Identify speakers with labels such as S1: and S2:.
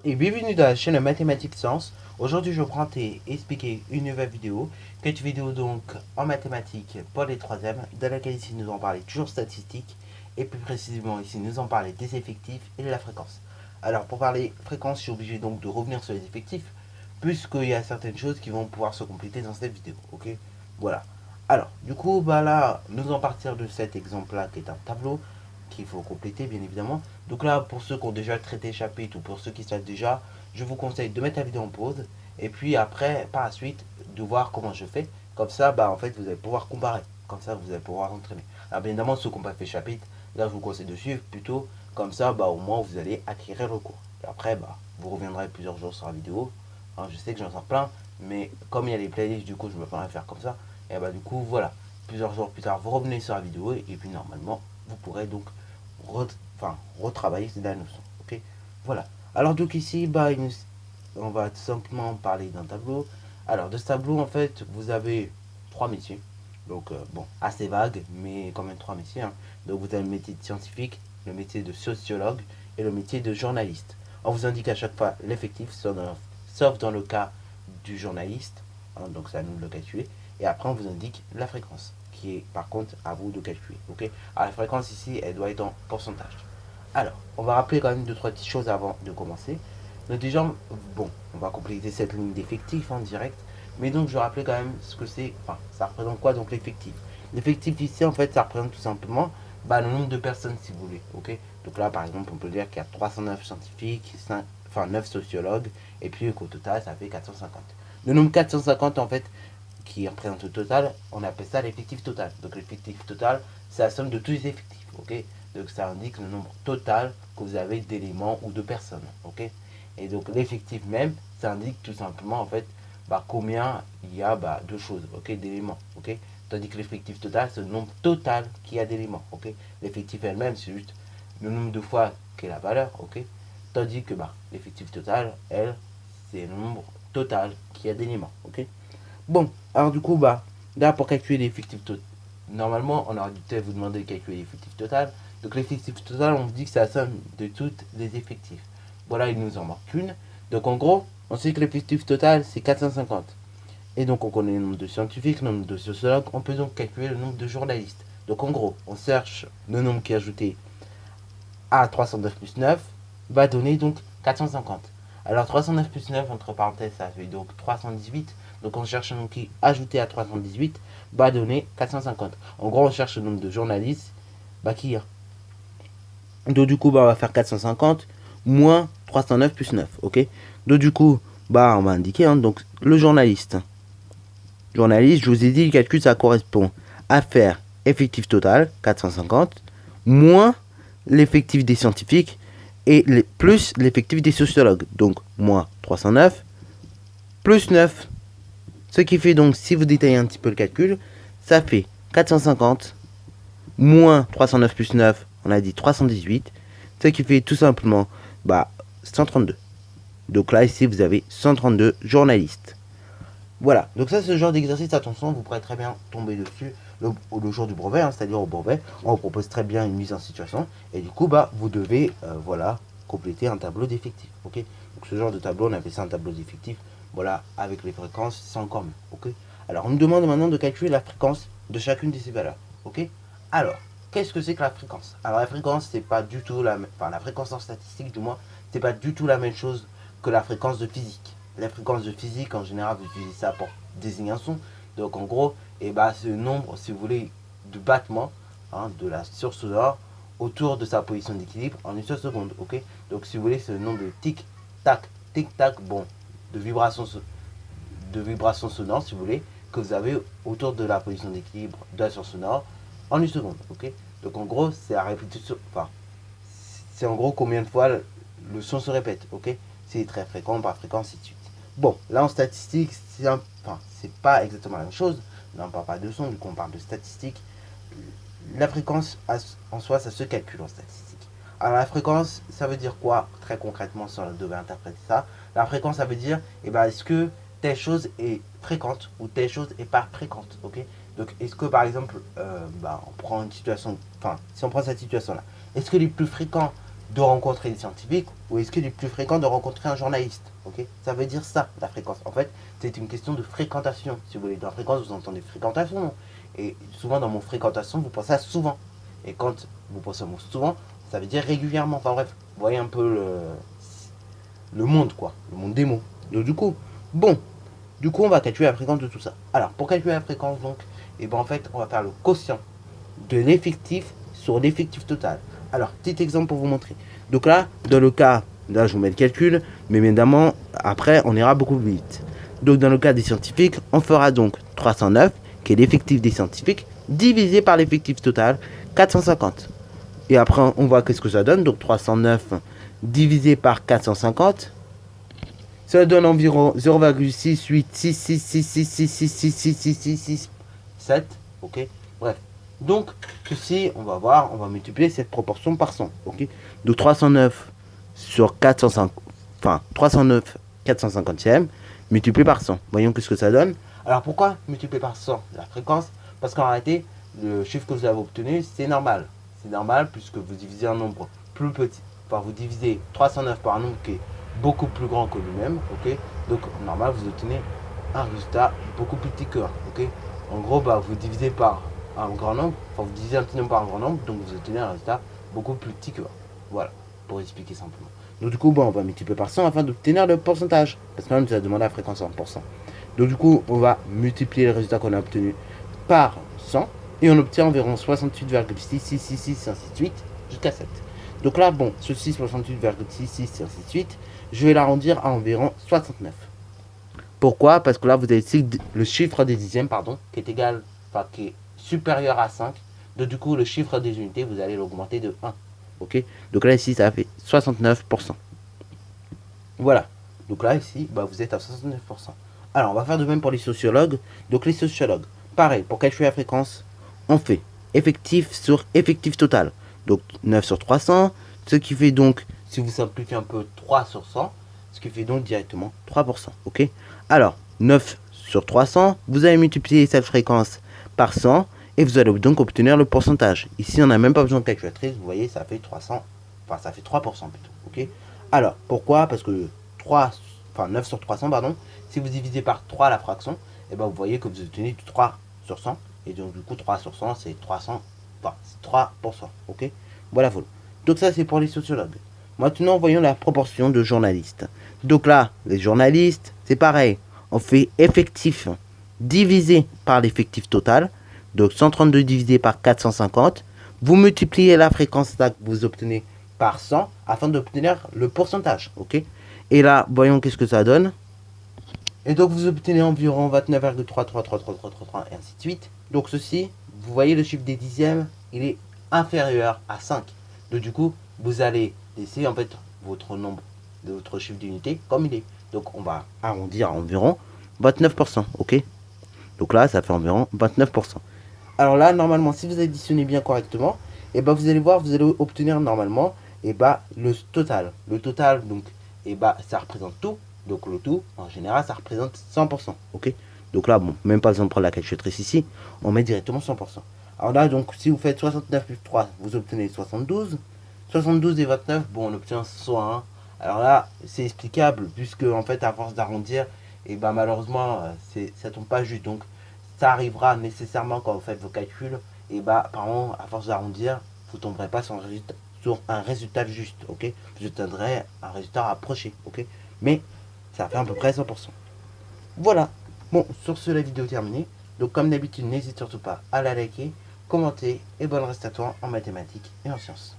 S1: Et bienvenue dans la chaîne Mathématiques Sciences. Aujourd'hui, je prends et expliquer une nouvelle vidéo. Cette vidéo donc en mathématiques pour les troisièmes, dans laquelle ici nous allons parler toujours statistiques et plus précisément ici nous allons parler des effectifs et de la fréquence. Alors pour parler fréquence, je suis obligé donc de revenir sur les effectifs puisqu'il y a certaines choses qui vont pouvoir se compléter dans cette vidéo. Ok, voilà. Alors du coup, là, nous allons partir de cet exemple-là qui est un tableau qu'il faut compléter bien évidemment. Donc là, pour ceux qui ont déjà traité le chapitre ou pour ceux qui savent déjà, je vous conseille de mettre la vidéo en pause et puis après, par la suite, de voir comment je fais. Comme ça, en fait, vous allez pouvoir comparer. Comme ça, vous allez pouvoir entraîner. Alors bien évidemment, ceux qui n'ont pas fait le chapitre, là, je vous conseille de suivre plutôt. Comme ça, au moins, vous allez acquérir le cours. Et après, vous reviendrez plusieurs jours sur la vidéo. Hein, je sais que j'en sors plein, mais comme il y a les playlists, du coup, je me peux rien faire comme ça. Et du coup, voilà. Plusieurs jours plus tard, vous revenez sur la vidéo et puis normalement, vous pourrez donc retravailler la notion. Ok, voilà. Alors donc ici, on va tout simplement parler d'un tableau. Alors de ce tableau, en fait, vous avez trois métiers. Donc bon, assez vague, mais quand même trois métiers. Hein. Donc vous avez le métier de scientifique, le métier de sociologue et le métier de journaliste. On vous indique à chaque fois l'effectif, sauf dans le cas du journaliste. Hein, donc c'est à nous de le calculer. Et après, on vous indique la fréquence, qui est par contre à vous de calculer. Ok. Alors la fréquence ici, elle doit être en pourcentage. Alors, on va rappeler quand même deux trois petites choses avant de commencer. Donc déjà, bon, on va compléter cette ligne d'effectifs en direct. Mais donc, je vais rappeler quand même ce que c'est. Enfin, ça représente quoi donc l'effectif. L'effectif ici, en fait, ça représente tout simplement le nombre de personnes, si vous voulez. Ok. Donc là, par exemple, on peut dire qu'il y a 309 scientifiques, 9 sociologues, et puis qu'au total, ça fait 450. Le nombre 450, en fait, qui représente le total, on appelle ça l'effectif total. Donc l'effectif total, c'est la somme de tous les effectifs. Ok. Donc ça indique le nombre total que vous avez d'éléments ou de personnes. Ok. Et donc l'effectif même, ça indique tout simplement en fait combien il y a de choses, ok, d'éléments. Ok. Tandis que l'effectif total, c'est le nombre total qu'il y a d'éléments. Ok. L'effectif elle-même, c'est juste le nombre de fois qu'est la valeur. Ok. Tandis que l'effectif total, elle, c'est le nombre total qu'il y a d'éléments. Ok. Bon, alors du coup, là, pour calculer l'effectif total, normalement, on aurait dû peut-être vous demander de calculer l'effectif total. Donc, l'effectif total, on vous dit que c'est la somme de toutes les effectifs. Voilà, il nous en manque une. Donc, en gros, on sait que l'effectif total, c'est 450. Et donc, on connaît le nombre de scientifiques, le nombre de sociologues. On peut donc calculer le nombre de journalistes. Donc, en gros, on cherche le nombre qui est ajouté à 309 plus 9, va donner donc 450. Alors 309 plus 9, entre parenthèses, ça fait donc 318. Donc on cherche un nombre qui ajouté à 318 va donner 450. En gros, on cherche le nombre de journalistes qui y a. Donc du coup, on va faire 450 moins 309 plus 9. Ok. Donc du coup, on va indiquer donc le journaliste. Journaliste, je vous ai dit, le calcul, ça correspond à faire effectif total, 450, moins l'effectif des scientifiques et plus l'effectif des sociologues. Donc, moins 309 plus 9. Ce qui fait donc, si vous détaillez un petit peu le calcul, ça fait 450 moins 309 plus 9, on a dit 318. Ce qui fait tout simplement 132. Donc là, ici, vous avez 132 journalistes. Voilà, donc ça c'est le genre d'exercice, attention, vous pourrez très bien tomber dessus le jour du brevet, hein, c'est-à-dire au brevet, on vous propose très bien une mise en situation, et du coup, vous devez, compléter un tableau d'effectifs, ok. Donc ce genre de tableau, on appelle ça un tableau d'effectifs, voilà, avec les fréquences, c'est encore mieux, ok. Alors, on nous demande maintenant de calculer la fréquence de chacune de ces valeurs, ok. Alors, qu'est-ce que c'est que la fréquence? Alors, la fréquence, c'est pas du tout la même, enfin, la fréquence en statistique, du moins, c'est pas du tout la même chose que la fréquence de physique. La fréquence de physique, en général, vous utilisez ça pour désigner un son. Donc, en gros, c'est le nombre, si vous voulez, de battements de la source sonore autour de sa position d'équilibre en une seule seconde. Ok. Donc, si vous voulez, c'est le nombre de tic-tac, tic-tac, de vibrations sonores, si vous voulez, que vous avez autour de la position d'équilibre de la source sonore en une seconde. Ok. Donc, en gros, c'est la répétition. Enfin, c'est en gros combien de fois le son se répète. Ok. C'est très fréquent, pas fréquent, ainsi de suite. Bon, là en statistique, c'est pas exactement la même chose. Là, on parle pas de son, du coup on parle de statistique. La fréquence en soi, ça se calcule en statistique. Alors la fréquence, ça veut dire quoi très concrètement si on devait interpréter ça? La fréquence, ça veut dire, est-ce que telle chose est fréquente ou telle chose est pas fréquente, ok? Donc est-ce que par exemple, on prend une situation, si on prend cette situation-là, est-ce que les plus fréquents de rencontrer des scientifiques ou est-ce qu'il est plus fréquent de rencontrer un journaliste? Ok, ça veut dire ça, la fréquence. En fait, c'est une question de fréquentation. Si vous voulez, dans la fréquence, vous entendez fréquentation. Et souvent, dans mon fréquentation, vous pensez à souvent. Et quand vous pensez à souvent, ça veut dire régulièrement. Enfin bref, vous voyez un peu le monde, quoi. Le monde des mots. Donc, du coup, on va calculer la fréquence de tout ça. Alors, pour calculer la fréquence, donc, et ben en fait, on va faire le quotient de l'effectif sur l'effectif total. Alors, petit exemple pour vous montrer. Donc là, dans le cas, là je vous mets le calcul, mais évidemment, après, on ira beaucoup plus vite. Donc dans le cas des scientifiques, on fera donc 309, qui est l'effectif des scientifiques, divisé par l'effectif total, 450. Et après, on voit qu'est-ce que ça donne. Donc 309 divisé par 450, ça donne environ 0,6866666666667. Ok, bref. Donc, ceci, on va voir, on va multiplier cette proportion par 100. Ok, donc 309 sur 405, enfin 309 450e multiplié par 100. Voyons ce que ça donne. Alors, pourquoi multiplier par 100 la fréquence? Parce qu'en réalité, le chiffre que vous avez obtenu, c'est normal. C'est normal puisque vous divisez un nombre plus petit. Enfin, vous divisez 309 par un nombre qui est beaucoup plus grand que lui-même. Ok, donc normal, vous obtenez un résultat beaucoup plus petit que 1. Ok, en gros, bah, vous divisez par un grand nombre, enfin vous divisez un petit nombre par un grand nombre, donc vous obtenez un résultat beaucoup plus petit que 1. Voilà, pour expliquer simplement. Donc du coup, bon, on va multiplier par 100 afin d'obtenir le pourcentage, parce que là, on nous a demandé la fréquence en pourcent. Donc du coup, on va multiplier le résultat qu'on a obtenu par 100, et on obtient environ 68,6666 ainsi de suite, jusqu'à 7. Donc là, bon, ceci 68,66 ainsi de suite, je vais l'arrondir à environ 69. Pourquoi? Parce que là, vous avez le chiffre des dixièmes, pardon, qui est égal, enfin qui est supérieur à 5. Donc du coup, le chiffre des unités, vous allez l'augmenter de 1. Ok, donc là, ici, ça fait 69%. Voilà. Donc là, ici, bah, vous êtes à 69%. Alors, on va faire de même pour les sociologues. Donc les sociologues, pareil, pour calculer la fréquence, on fait effectif sur effectif total. Donc 9 sur 300, ce qui fait donc, si vous simplifiez un peu, 3 sur 100, ce qui fait donc directement 3%. Ok, alors, 9 sur 300, vous allez multiplier cette fréquence par 100 et vous allez donc obtenir le pourcentage. Ici, on n'a même pas besoin de calculatrice, vous voyez, ça fait 300, enfin ça fait 3% plutôt. Ok, alors, pourquoi? Parce que 9 sur 300, pardon, si vous divisez par 3 la fraction, et ben vous voyez que vous obtenez du 3 sur 100, et donc du coup 3 sur 100, c'est 300, enfin c'est 3%. Ok, voilà, voilà. Donc ça, c'est pour les sociologues. Maintenant, voyons la proportion de journalistes. Donc là, les journalistes, c'est pareil. On fait effectif divisé par l'effectif total. Donc 132 divisé par 450. Vous multipliez la fréquence que vous obtenez par 100 afin d'obtenir le pourcentage. Ok. Et là, voyons qu'est-ce que ça donne. Et donc vous obtenez environ 29,3333333 et ainsi de suite. Donc ceci, vous voyez le chiffre des dixièmes, il est inférieur à 5. Donc du coup, vous allez laisser en fait votre nombre de votre chiffre d'unité comme il est. Donc on va arrondir à environ 29%. Ok. Donc là, ça fait environ 29%. Alors là, normalement, si vous additionnez bien correctement, et ben vous allez voir, vous allez obtenir normalement et ben le total. Le total, donc, et ben ça représente tout. Donc le tout, en général, ça représente 100%. Ok. Donc là, bon, même pas besoin de prendre la calculatrice ici, on met directement 100%. Alors là, donc, si vous faites 69 plus 3, vous obtenez 72. 72 et 29, bon, on obtient 101. Alors là, c'est explicable, puisque en fait, à force d'arrondir, et ben malheureusement, ça tombe pas juste. Donc, ça arrivera nécessairement quand vous faites vos calculs, et bah, par contre, à force d'arrondir, vous tomberez pas sur un résultat juste, ok. Vous obtiendrez un résultat rapproché, ok. Mais ça fait à peu près 100%. Voilà. Bon, sur ce, la vidéo est terminée. Donc, comme d'habitude, n'hésite surtout pas à la liker, commenter et bonne reste à toi en mathématiques et en sciences.